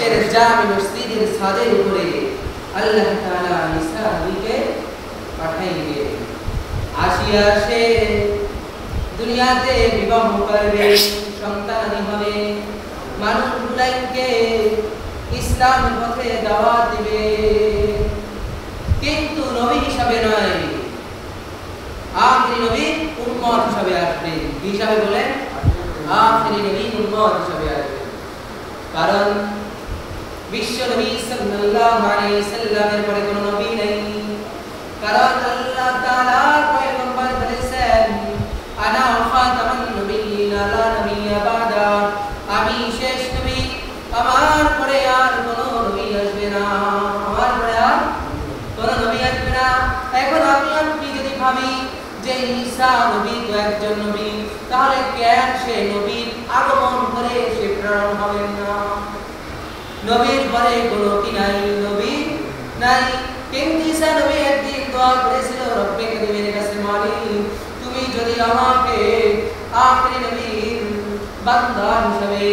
বিশ্বের জামি মসজিদের ছাদের উপরে আল্লাহ তাআলা ঈসা নবীকে পাঠাইবে। আসিয়া সে দুনিয়াতে বিবাহ করবে, সন্তানাদি হবে, মানুষগুলাকে ইসলামের পথে দাওয়াত দিবে, কিন্তু নবী হিসাবে নয়, আখিরি নবী উম্মত হিসাবে আসবেন। কি হিসাবে বলেন? আখিরি নবী উম্মত হিসাবে আসবেন। কারণ বিশ্ব নবী সাল্লাল্লাহু আলাইহি সাল্লামের পরে কোনো নবী নেই। কারণ আল্লাহ তাআলা পয়গম্বর বলেছেন, আনা খাতামুন নবিয়্যিন লা নবিয়্যা বাদা, আমি শেষ নবী, আমার পরে আর কোনো নবী আসবে না, আমার পরে আর কোনো নবী আসবে না। এখন আপনি যদি ভাবি যে ঈসা নবী তো একজন নবী, তাহলে কেন সে নবীর আগমন করে সে প্রেরণ হবেন না? নবীর পরে কোনো কি নাই? নবী নাই। কিন্তু ঈসা নবী একদিন দোয়া করেছিল রব্বে কারীমের কাছে, মালিক তুমি যদি আমাকে আখিরি নবীর বান্দা হিসেবে